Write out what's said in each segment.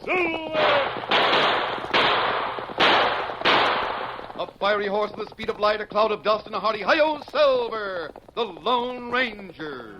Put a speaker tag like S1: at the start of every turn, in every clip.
S1: Silver!
S2: A fiery horse with the speed of light, a cloud of dust, and a hearty hi-yo, Silver, the Lone Ranger.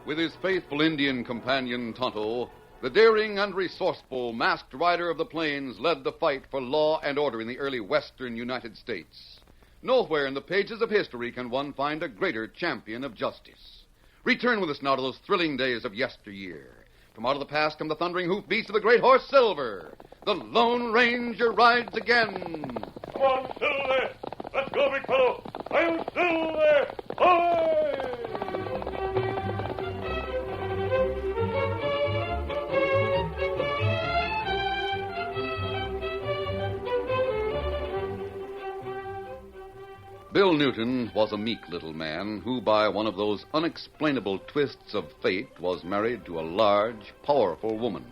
S2: With his faithful Indian companion, Tonto, the daring and resourceful masked rider of the plains led the fight for law and order in the early western United States. Nowhere in the pages of history can one find a greater champion of justice. Return with us now to those thrilling days of yesteryear. From out of the past come the thundering hoofbeats of the great horse Silver. The Lone Ranger rides again.
S1: Come on, Silver! Let's go, big fellow! I'm Silver! Hoy!
S2: Bill Newton was a meek little man who, by one of those unexplainable twists of fate, was married to a large, powerful woman.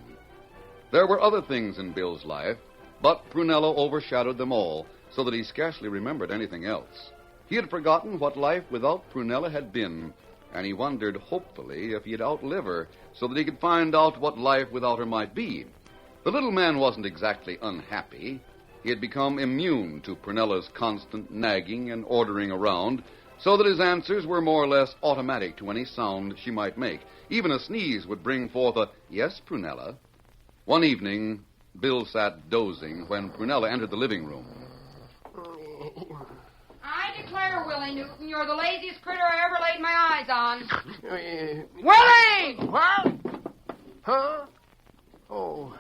S2: There were other things in Bill's life, but Prunella overshadowed them all, so that he scarcely remembered anything else. He had forgotten what life without Prunella had been, and he wondered hopefully if he'd outlive her, so that he could find out what life without her might be. The little man wasn't exactly unhappy. He had become immune to Prunella's constant nagging and ordering around, so that his answers were more or less automatic to any sound she might make. Even a sneeze would bring forth a, "Yes, Prunella." One evening, Bill sat dozing when Prunella entered the living room.
S3: I declare, Willie Newton, you're the laziest critter I ever laid my eyes on. Willie!
S4: What? Huh? Oh.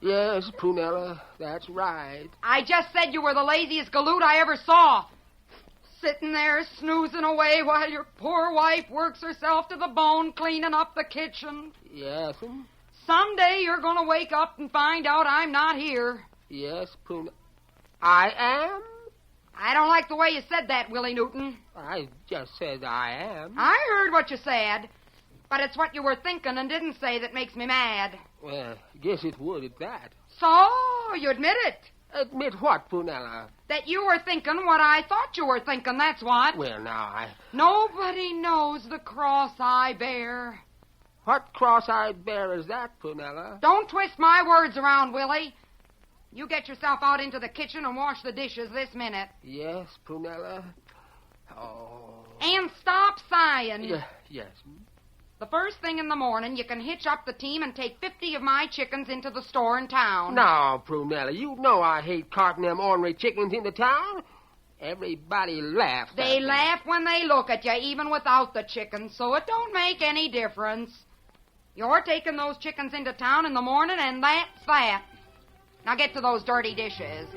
S4: Yes, Prunella, that's right.
S3: I just said you were the laziest galoot I ever saw. Sitting there snoozing away while your poor wife works herself to the bone cleaning up the kitchen.
S4: Yes'm.
S3: Someday you're going to wake up and find out I'm not here.
S4: Yes, Prunella. I am?
S3: I don't like the way you said that, Willie Newton.
S4: I just said I am.
S3: I heard what you said, but it's what you were thinking and didn't say that makes me mad.
S4: Well, guess it would at that.
S3: So, you admit it?
S4: Admit what, Prunella?
S3: That you were thinking what I thought you were thinking, that's what.
S4: Well, now,
S3: Nobody knows the cross I bear.
S4: What cross-eyed bear is that, Prunella?
S3: Don't twist my words around, Willie. You get yourself out into the kitchen and wash the dishes this minute.
S4: Yes, Prunella. Oh.
S3: And stop sighing.
S4: Yes.
S3: The first thing in the morning, you can hitch up the team and take 50 of my chickens into the store in town.
S4: Now, Prunella, you know I hate carting them ornery chickens into town. Everybody laughs.
S3: They
S4: at me.
S3: laugh when they look at you, even without the chickens, so it don't make any difference. You're taking those chickens into town in the morning, and that's that. Now get to those dirty dishes.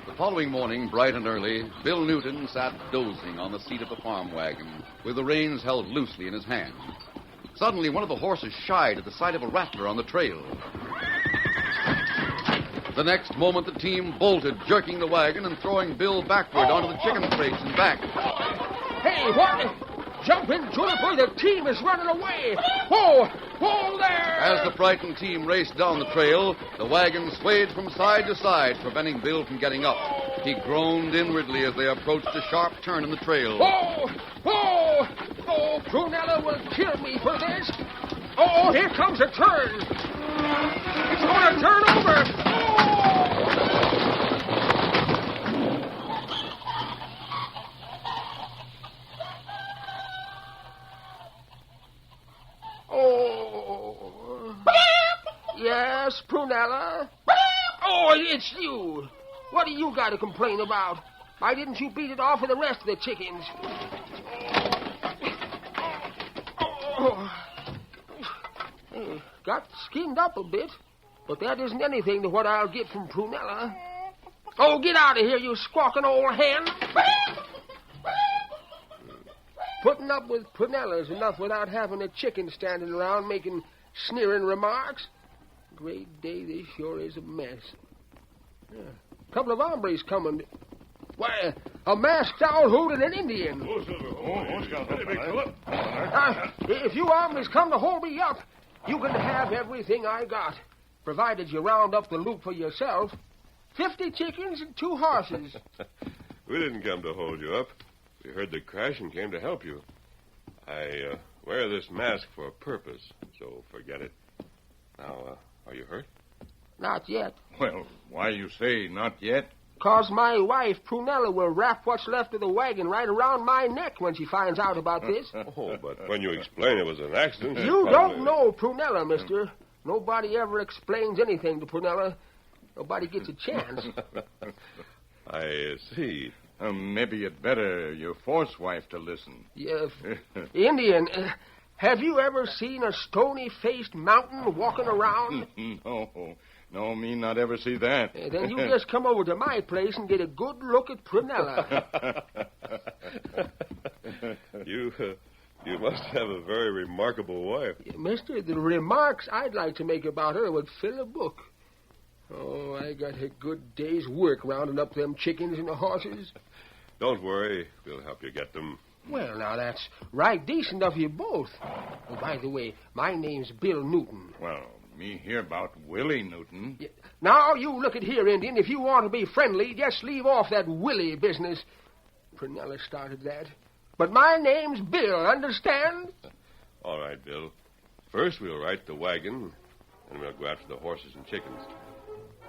S2: The following morning, bright and early, Bill Newton sat dozing on the seat of the farm wagon, with the reins held loosely in his hand. Suddenly, one of the horses shied at the sight of a rattler on the trail. The next moment, the team bolted, jerking the wagon and throwing Bill backward onto the chicken crates and back.
S4: Hey, what? Jump in, Juniper. The team is running away. Whoa! Whoa there!
S2: As the frightened team raced down the trail, the wagon swayed from side to side, preventing Bill from getting up. He groaned inwardly as they approached a sharp turn in the trail.
S4: Whoa! Whoa! Oh, Prunella will kill me for this. Oh, here comes a turn. It's going to turn over. Oh. Yes, Prunella? Oh, it's you. What do you got to complain about? Why didn't you beat it off with the rest of the chickens? Oh. Got skinned up a bit, but that isn't anything to what I'll get from Prunella. Oh, get out of here, you squawking old hen. Putting up with Prunella's enough without having a chicken standing around making sneering remarks. Great day, this sure is a mess. Yeah. A couple of hombres coming. Why, a masked owl hoot and an Indian.
S1: Oh, Silver. Oh, Scout. Hey, big fella.
S4: If you hombres come to hold me up, you can have everything I got, provided you round up the loot for yourself. 50 chickens and 2 horses.
S5: We didn't come to hold you up. We heard the crash and came to help you. I wear this mask for a purpose, so forget it. Now, are you hurt?
S4: Not yet.
S6: Well, why you say not yet?
S4: 'Cause my wife, Prunella, will wrap what's left of the wagon right around my neck when she finds out about this.
S5: Oh, but when you explain it was an accident...
S4: You don't know Prunella, mister. Nobody ever explains anything to Prunella. Nobody gets a chance.
S5: I see.
S6: Maybe you'd better you force wife to listen.
S4: Yes. Indian, have you ever seen a stony-faced mountain walking around?
S6: No, me not ever see that.
S4: Then you just come over to my place and get a good look at Prunella.
S5: You must have a very remarkable wife.
S4: Mister, the remarks I'd like to make about her would fill a book. Oh, I got a good day's work rounding up them chickens and the horses.
S5: Don't worry. We'll help you get them.
S4: Well, now, that's right decent of you both. Oh, by the way, my name's Bill Newton.
S6: Well, me hear about Willie Newton.
S4: Yeah. Now, you look at here, Indian. If you want to be friendly, just leave off that Willie business. Prunella started that. But my name's Bill, understand?
S5: All right, Bill. First, we'll right the wagon, and we'll go after the horses and chickens.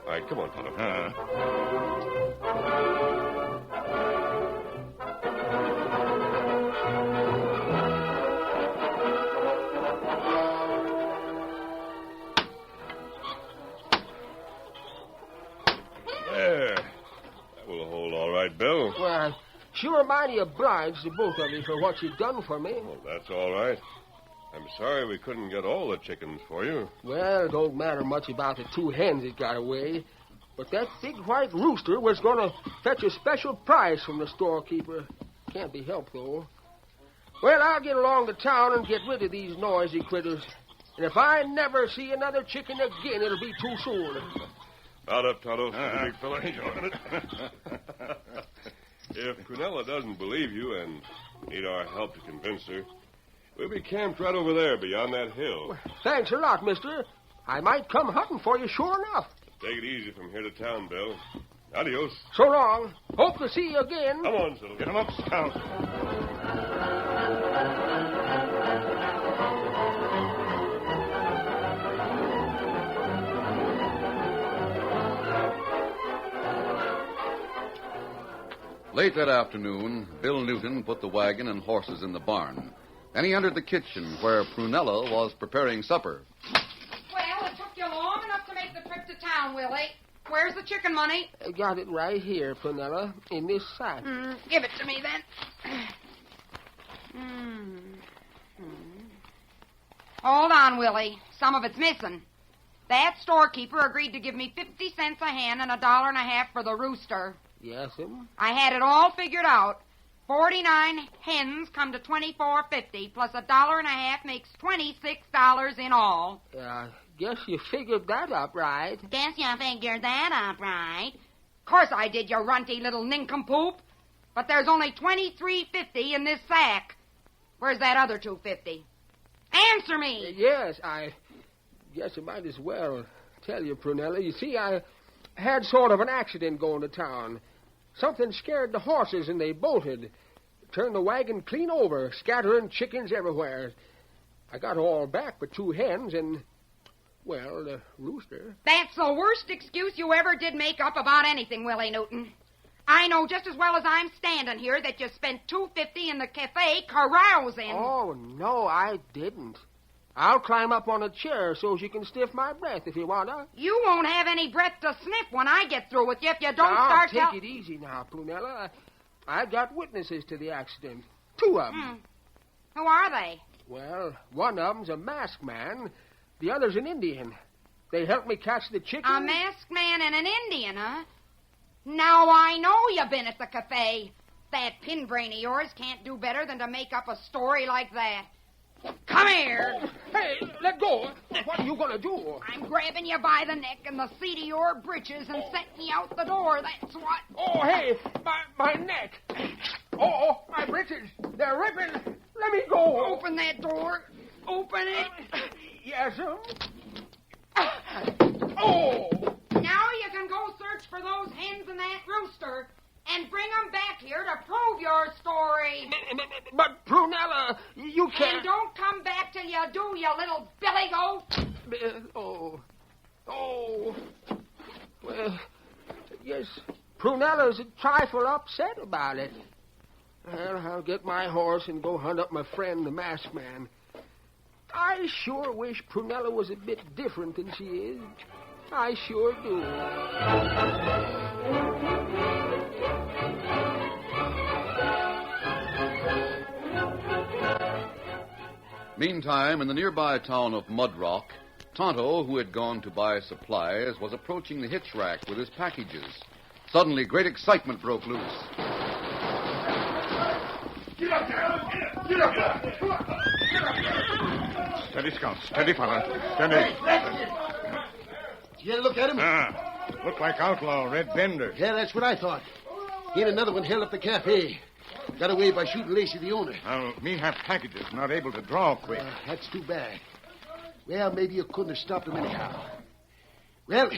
S5: All right, come on, Tonto. There. That will hold all right, Bill.
S4: Well, sure mighty obliged to both of you for what you've done for me.
S5: Well, that's all right. I'm sorry we couldn't get all the chickens for you.
S4: Well, it don't matter much about the 2 hens that got away. But that big white rooster was going to fetch a special price from the storekeeper. Can't be helped, though. Well, I'll get along to town and get rid of these noisy critters. And if I never see another chicken again, it'll be too soon.
S5: Mount up, Tonto. Big fella. He's on it. If Prunella doesn't believe you and need our help to convince her, we'll be camped right over there beyond that hill.
S4: Well, thanks a lot, mister. I might come hunting for you sure enough.
S5: Take it easy from here to town, Bill. Adios.
S4: So long. Hope to see you again.
S5: Come on, Silver.
S6: Get him up, Scout.
S2: Late that afternoon, Bill Newton put the wagon and horses in the barn. Then he entered the kitchen where Prunella was preparing supper.
S3: Well, it took you long enough to make the trip to town, Willie. Where's the chicken money?
S4: I got it right here, Prunella, in this sack.
S3: Give it to me, then. Hold on, Willie. Some of it's missing. That storekeeper agreed to give me 50 cents a hen and $1.50 for the rooster.
S4: Yes'm.
S3: I had it all figured out. 49 hens come to $24.50, plus $1.50 makes $26 in all.
S4: Guess you figured that up right.
S3: Guess you figured that up right. Of course I did, you runty little nincompoop. But there's only $23.50 in this sack. Where's that other $2.50? Answer me!
S4: Yes, I guess I might as well tell you, Prunella. You see, I had sort of an accident going to town. Something scared the horses and they bolted. Turned the wagon clean over, scattering chickens everywhere. I got all back but 2 hens and, well, the rooster.
S3: That's the worst excuse you ever did make up about anything, Willie Newton. I know just as well as I'm standing here that you spent $2.50 in the cafe carousing.
S4: Oh, no, I didn't. I'll climb up on a chair so you can sniff my breath if you want to.
S3: You won't have any breath to sniff when I get through with you if you don't
S4: now,
S3: start
S4: take it easy now, Prunella. I've got witnesses to the accident. 2 of them.
S3: Who are they?
S4: Well, one of them's a masked man. The other's an Indian. They helped me catch the chicken.
S3: A masked man and an Indian, huh? Now I know you've been at the cafe. That pin brain of yours can't do better than to make up a story like that. Come here.
S4: Hey, let go. What are you going to do?
S3: I'm grabbing you by the neck and the seat of your breeches and setting you out the door, that's what.
S4: Oh, hey, my neck. Oh, my breeches. They're ripping. Let me go.
S3: Open that door. Open it.
S4: Yes'm. Oh.
S3: Now you can go search for those hens and that rooster and bring them back here to prove your story.
S4: But, Prunella, you can't...
S3: And don't come back till you do, you little billy goat.
S4: Oh. Well, yes, Prunella's a trifle upset about it. Well, I'll get my horse and go hunt up my friend, the masked man. I sure wish Prunella was a bit different than she is. I sure do.
S2: Meantime, in the nearby town of Mud Rock, Tonto, who had gone to buy supplies, was approaching the hitch rack with his packages. Suddenly, great excitement broke loose.
S1: Get up there! Get up there!
S6: Steady, Scout. Steady, fella. Steady.
S7: Did you look at him?
S6: Look like outlaw Red Bender.
S7: Yeah, that's what I thought. He and another one held up the cafe. Got away by shooting Lacey, the owner.
S6: Well, me have packages, not able to draw quick.
S7: That's too bad. Well, maybe you couldn't have stopped him anyhow. Well,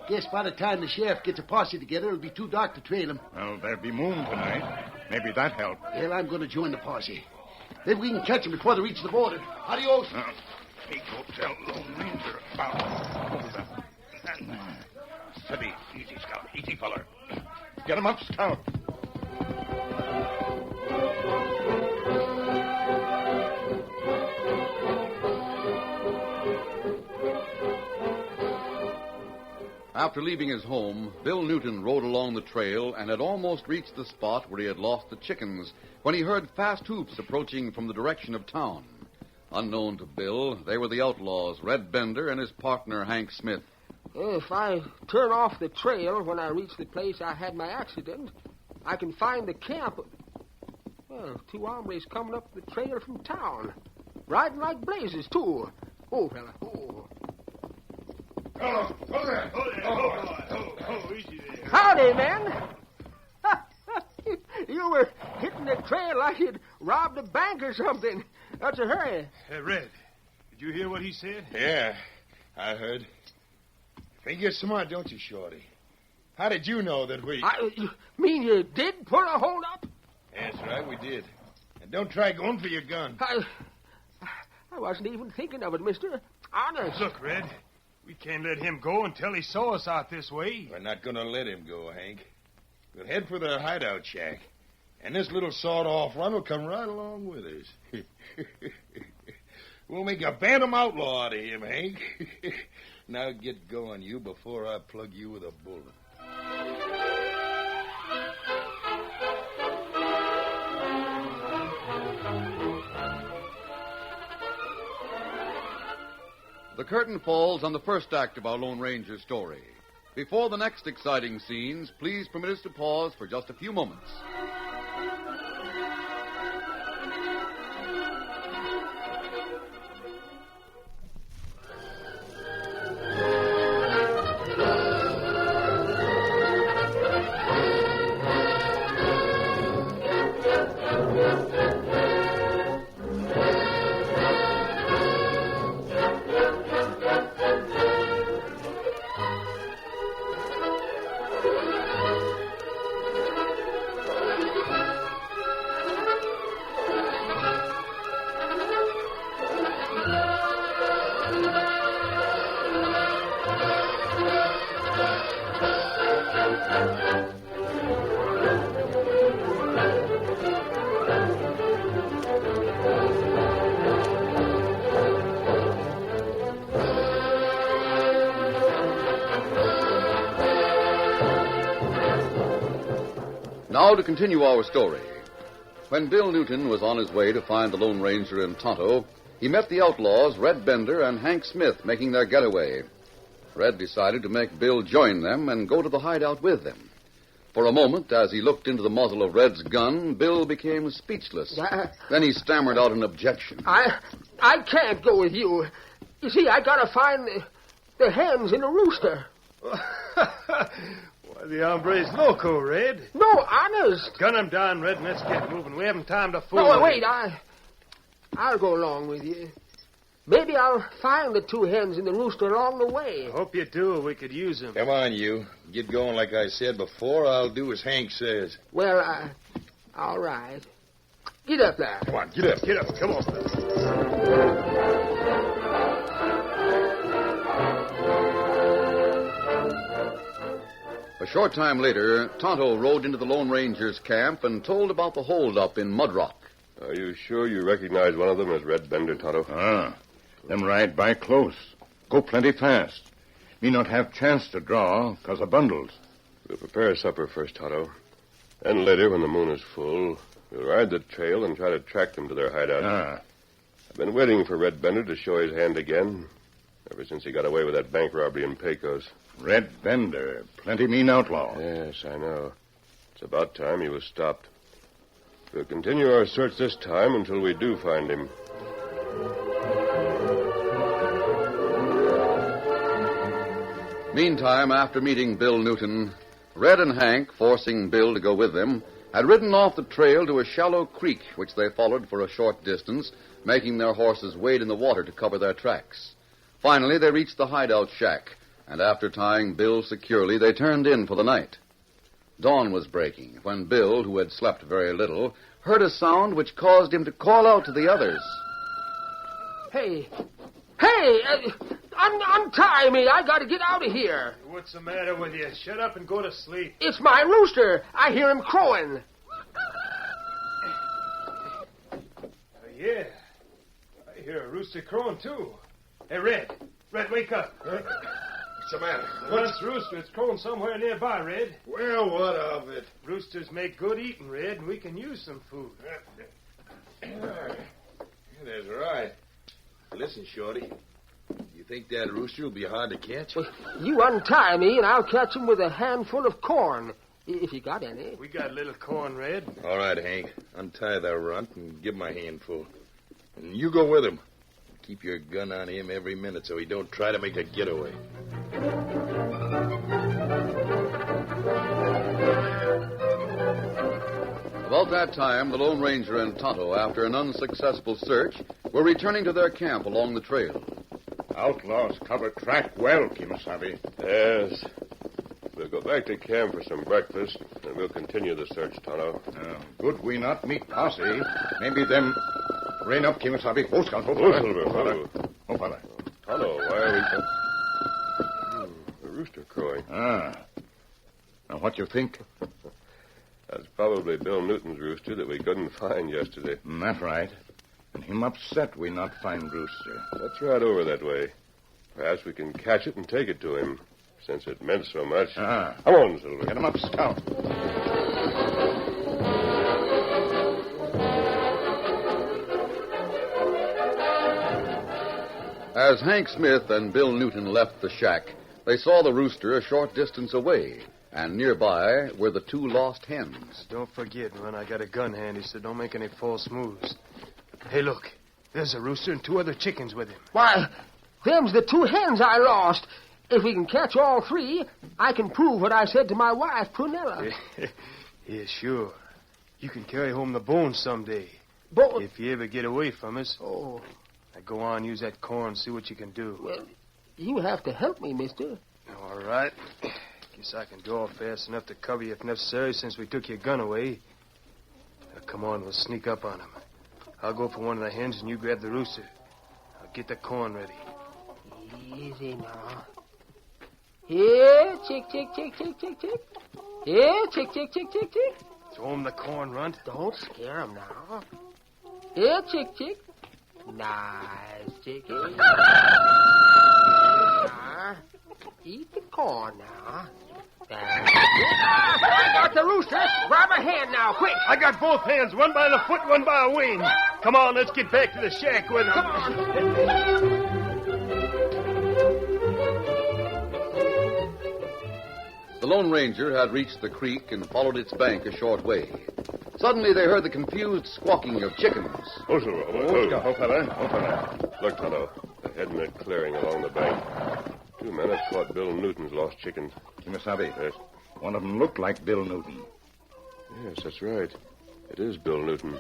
S7: guess by the time the sheriff gets a posse together, it'll be too dark to trail him.
S6: Well, there'll be moon tonight. Maybe that helped.
S7: Well, I'm going to join the posse. Then we can catch him before they reach the border. Adios.
S6: Me go tell Lone Ranger about hold up. Steady. Easy, Scout. Easy, feller. Get him up, Scout.
S2: After leaving his home, Bill Newton rode along the trail and had almost reached the spot where he had lost the chickens when he heard fast hoofs approaching from the direction of town. Unknown to Bill, they were the outlaws, Red Bender and his partner, Hank Smith.
S4: If I turn off the trail when I reach the place I had my accident, I can find the camp. Well, 2 hombres coming up the trail from town. Riding like blazes, too. Oh, fella. Oh.
S1: Easy there.
S4: Howdy, men. You were hitting the trail like you'd robbed a bank or something. What's a hurry?
S1: Hey, Red, did you hear what he said?
S8: Yeah, I heard. Think you're smart, don't you, Shorty? How did you know that we...
S4: You mean you did put a hold up?
S8: That's right, we did. And don't try going for your gun.
S4: I wasn't even thinking of it, mister. Honest.
S1: Look, Red, we can't let him go until he saw us out this way.
S8: We're not going to let him go, Hank. We'll head for the hideout shack. And this little sawed-off run will come right along with us. We'll make a bantam outlaw out of him, Hank. Now get going, you, before I plug you with a bullet.
S2: The curtain falls on the first act of our Lone Ranger story. Before the next exciting scenes, please permit us to pause for just a few moments. Now to continue our story. When Bill Newton was on his way to find the Lone Ranger in Tonto, he met the outlaws, Red Bender and Hank Smith, making their getaway. Red decided to make Bill join them and go to the hideout with them. For a moment, as he looked into the muzzle of Red's gun, Bill became speechless. Then he stammered out an objection.
S4: I can't go with you. You see, I gotta find the hens in the rooster.
S9: Why, the hombre's loco, Red.
S4: No, honest.
S9: Gun him down, Red, and let's get moving. We haven't time to fool.
S4: No, wait, I'll go along with you. Maybe I'll find the two hens in the rooster along the way.
S9: I hope you do. We could use them.
S8: Come on, you. Get going like I said before. I'll do as Hank says.
S4: Well, all right. Get up there.
S8: Come on, get up.
S9: Get up. Come on.
S2: A short time later, Tonto rode into the Lone Ranger's camp and told about the holdup in Mud Rock.
S5: Are you sure you recognize one of them as Red Bender, Tonto?
S6: Them ride by close. Go plenty fast. Me not have chance to draw, 'cause of bundles.
S5: We'll prepare supper first, Tonto. Then later, when the moon is full, we'll ride the trail and try to track them to their hideout. I've been waiting for Red Bender to show his hand again, ever since he got away with that bank robbery in Pecos.
S6: Red Bender, plenty mean outlaw.
S5: Yes, I know. It's about time he was stopped. We'll continue our search this time until we do find him.
S2: Meantime, after meeting Bill Newton, Red and Hank, forcing Bill to go with them, had ridden off the trail to a shallow creek, which they followed for a short distance, making their horses wade in the water to cover their tracks. Finally, they reached the hideout shack, and after tying Bill securely, they turned in for the night. Dawn was breaking when Bill, who had slept very little, heard a sound which caused him to call out to the others.
S4: Hey, untie me. I gotta get out of here.
S9: What's the matter with you? Shut up and go to sleep.
S4: It's my rooster. I hear him crowing.
S9: Yeah. I hear a rooster crowing, too. Hey, Red, wake up.
S8: What's the matter?
S9: Once rooster, it's crowing somewhere nearby, Red.
S8: Well, what of it?
S9: Roosters make good eating, Red, and we can use some food.
S8: That's right. Listen, Shorty. You think that rooster will be hard to catch?
S4: Well, you untie me, and I'll catch him with a handful of corn, if you got any.
S9: We got a little corn, Red.
S8: All right, Hank. Untie that runt and give him a handful. And you go with him. Keep your gun on him every minute so he don't try to make a getaway.
S2: About that time, the Lone Ranger and Tonto, after an unsuccessful search, were returning to their camp along the trail.
S6: Outlaws cover track well, Kimasabi.
S5: Yes. We'll go back to camp for some breakfast, and we'll continue the search, Tonto.
S6: Good we not meet posse. Maybe them... Rain up, Kimasabi. Oh, Scout. Oh,
S5: Silver.
S6: Oh, fella.
S5: Tonto, why are we... The rooster crowing.
S6: Now, what you think?
S5: That's probably Bill Newton's rooster that we couldn't find yesterday.
S6: That's right. And him upset we not find rooster.
S5: Let's ride over that way. Perhaps we can catch it and take it to him, since it meant so much. Come on, Silver.
S6: Get him up, Scout.
S2: As Hank Smith and Bill Newton left the shack, They saw the rooster a short distance away, and nearby were the two lost hens.
S9: Don't forget, man, I got a gun handy, so don't make any false moves. Hey, look. There's a rooster and 2 other chickens with him.
S4: Why, them's the 2 hens I lost. If we can catch all 3, I can prove what I said to my wife, Prunella.
S9: Yeah, sure. You can carry home the bones someday.
S4: But
S9: if you ever get away from us.
S4: Oh.
S9: Now go on, use that corn, see what you can do.
S4: Well, you have to help me, mister.
S9: All right. Guess I can draw fast enough to cover you if necessary since we took your gun away. Now, come on, we'll sneak up on him. I'll go for one of the hens and you grab the rooster. I'll get the corn ready.
S4: Easy now. Here, chick, chick, chick, chick, chick, chick. Here, chick, chick, chick, chick, chick.
S9: Throw him the corn, Runt.
S4: Don't scare him now. Here, chick, chick. Nice, chicken. Now, eat the corn now. I got the rooster. Grab a hand now, quick.
S9: I got both hands, one by the foot, one by a wing. Come on, let's get back to the shack with him.
S4: Come on.
S2: The Lone Ranger had reached the creek and followed its bank a short way. Suddenly they heard the confused squawking of chickens.
S5: Oh, fella. Look, Tonto. Ahead in that clearing along the bank. 2 men have caught Bill Newton's lost chickens.
S6: Kimasabi.
S5: Yes.
S6: One of them looked like Bill Newton.
S5: Yes, that's right. It is Bill Newton.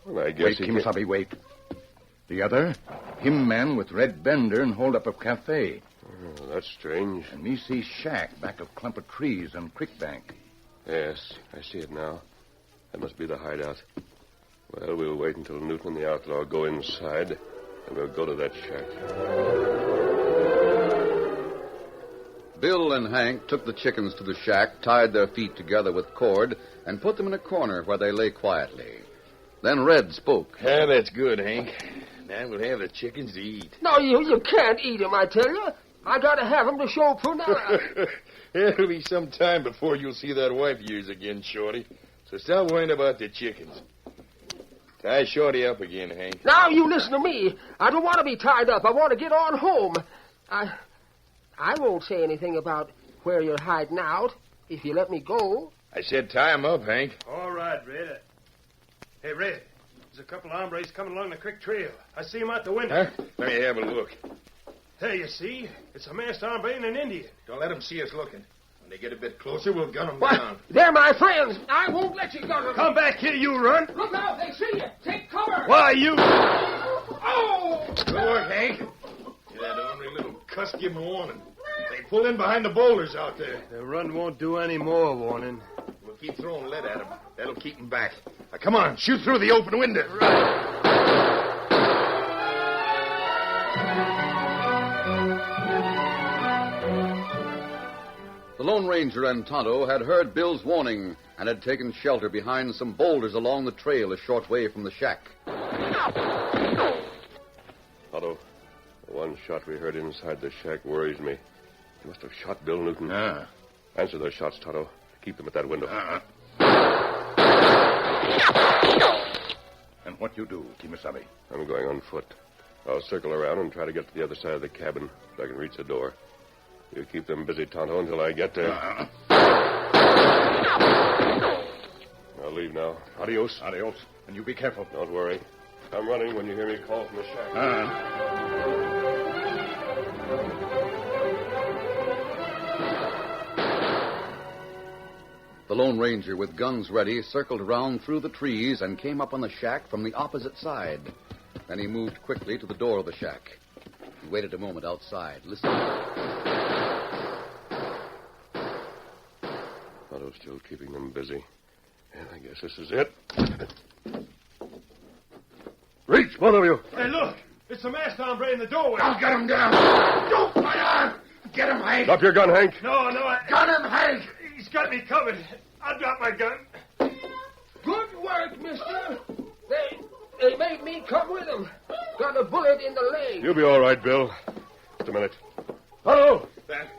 S5: Well, I guess
S6: Wait, Kimasabi, wait. The other, him man with red bender and hold up of cafe.
S5: Oh, that's strange.
S6: And me see shack back of clump of trees on creek bank.
S5: Yes, I see it now. That must be the hideout. Well, we'll wait until Newton and the outlaw go inside, and we'll go to that shack.
S2: Bill and Hank took the chickens to the shack, tied their feet together with cord, and put them in a corner where they lay quietly. Then Red spoke.
S8: Ah, that's good, Hank. Now we'll have the chickens to eat.
S4: No, you can't eat them, I tell you. I gotta have them to show Prunella.
S8: It'll be some time before you'll see that wife of yours again, Shorty. So stop worrying about the chickens. Tie Shorty up again, Hank.
S4: Now you listen to me. I don't want to be tied up. I want to get on home. I won't say anything about where you're hiding out if you let me go.
S8: I said tie him up, Hank.
S9: All right, Red. Hey, Red. There's a couple of hombres coming along the creek trail. I see them out the window.
S8: Huh? Let me have a look.
S9: There, you see? It's a masked hombre and an Indian.
S8: Don't let them see us looking. When they get a bit closer, we'll gun them
S4: What?
S8: down.
S4: They're my friends. I won't let you gun them.
S9: Come back here, you run.
S4: Look out. They see you. Take cover.
S9: Why, you...
S4: Oh!
S8: Good work, Hank. That ornery little cuss give him a warning. They pull in behind the boulders out there.
S9: The run won't do any more warning.
S8: We'll keep throwing lead at them. That'll keep them back. Now, come on, shoot through the open window.
S2: The Lone Ranger and Tonto had heard Bill's warning and had taken shelter behind some boulders along the trail a short way from the shack.
S5: Tonto, the one shot we heard inside the shack worries me. He must have shot Bill Newton.
S6: Ah.
S5: Answer those shots, Tonto. Keep them at that window.
S6: And what you do, Kimasabi?
S5: I'm going on foot. I'll circle around and try to get to the other side of the cabin so I can reach the door. You keep them busy, Tonto, until I get there. I'll leave now. Adios.
S6: Adios. And you be careful.
S5: Don't worry. I'm running when you hear me call from the shack.
S2: The Lone Ranger, with guns ready, circled around through the trees and came up on the shack from the opposite side. Then he moved quickly to the door of the shack. He waited a moment outside, listening.
S5: Tonto's still keeping them busy. And I guess this is it. Reach, both of you.
S9: Hey, look. It's the masked hombre in the doorway.
S8: I'll get him down. Don't fire! Get him, Hank.
S5: Drop your gun, Hank.
S9: No, I...
S8: Got him, Hank.
S9: He's got me covered. I'll drop my gun.
S4: Good work, mister. They made me come with them. Got a bullet in the leg.
S5: You'll be all right, Bill. Just a minute.
S8: Oh! That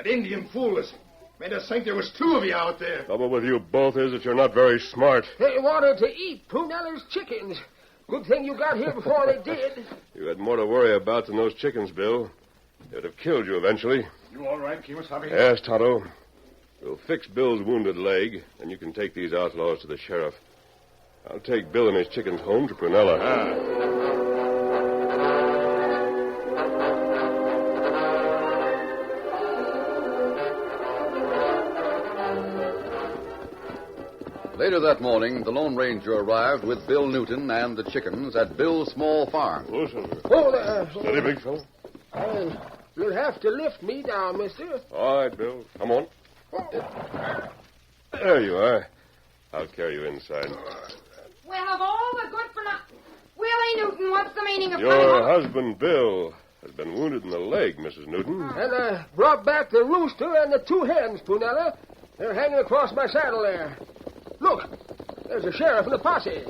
S8: Indian fooled us. Made us think there was 2 of you out there.
S5: Trouble with you both is that you're not very smart.
S4: They wanted to eat Prunella's chickens. Good thing you got here before they did.
S5: You had more to worry about than those chickens, Bill. It would have killed you eventually.
S6: You all right, Kemosabe?
S5: Yes, Tonto. We'll fix Bill's wounded leg, and you can take these outlaws to the sheriff. I'll take Bill and his chickens home to Prunella.
S2: Later that morning, the Lone Ranger arrived with Bill Newton and the chickens at Bill's small farm.
S5: Listen.
S4: Oh, there.
S5: Steady, big fellow.
S4: You'll have to lift me down, mister.
S5: All right, Bill. Come on. There you are. I'll carry you inside.
S3: Well, of all the good for nothing. Willie Newton, what's the meaning of
S5: Your husband, Bill, has been wounded in the leg, Mrs. Newton.
S4: And brought back the rooster and the 2 hens, Prunella. They're hanging across my saddle there. Look, there's the sheriff and the posse.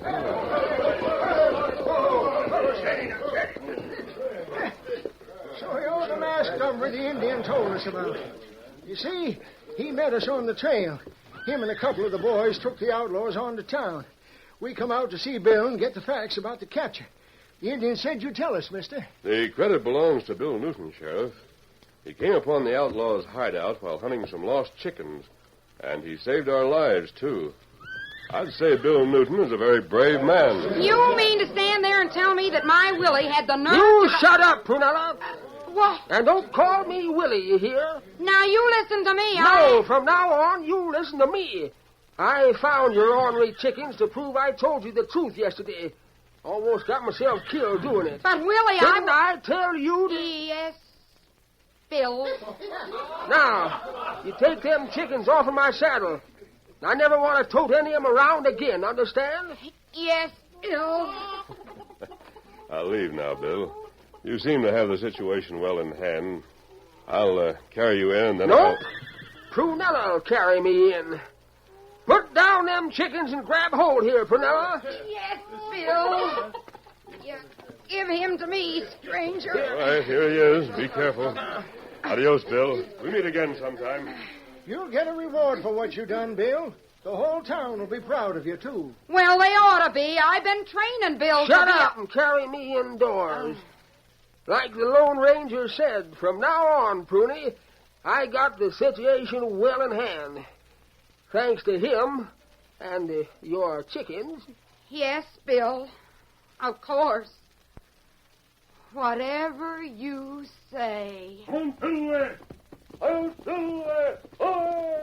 S10: So you're the masked hombre the Indian told us about. You see, he met us on the trail. Him and a couple of the boys took the outlaws on to town. We come out to see Bill and get the facts about the capture. The Indian said you'd tell us, mister.
S5: The credit belongs to Bill Newton, Sheriff. He came upon the outlaws' hideout while hunting some lost chickens, and he saved our lives, too. I'd say Bill Newton is a very brave man.
S3: You mean to stand there and tell me that my Willie had the nerve
S4: You
S3: to...
S4: shut up, Prunella.
S3: What?
S4: And don't call me Willie, you hear?
S3: Now you listen to me.
S4: No, from now on, you listen to me. I found your ornery chickens to prove I told you the truth yesterday. Almost got myself killed doing it.
S3: But Willie,
S4: Didn't I tell you to...
S3: Yes, Bill.
S4: Now, you take them chickens off of my saddle. I never want to tote any of them around again, understand?
S3: Yes, Bill.
S5: I'll leave now, Bill. You seem to have the situation well in hand. I'll carry you in, and then
S4: Nope. Prunella'll carry me in. Put down them chickens and grab hold here, Prunella.
S3: Yes, Bill. You give him to me, stranger.
S5: All right, here he is. Be careful. Adios, Bill. We meet again sometime.
S10: You'll get a reward for what you done, Bill. The whole town will be proud of you, too.
S3: Well, they ought to be. I've been training Bill
S4: Shut
S3: to be
S4: up and carry me indoors. Like the Lone Ranger said, from now on, Pruny, I got the situation well in hand. Thanks to him and your chickens.
S3: Yes, Bill. Of course. Whatever you say.
S1: I'll do it! I'll do it! Aye!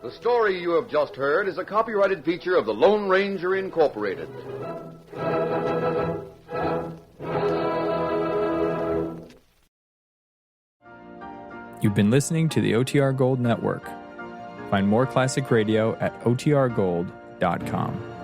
S2: The story you have just heard is a copyrighted feature of the Lone Ranger Incorporated.
S11: You've been listening to the OTR Gold Network. Find more classic radio at otrgold.com.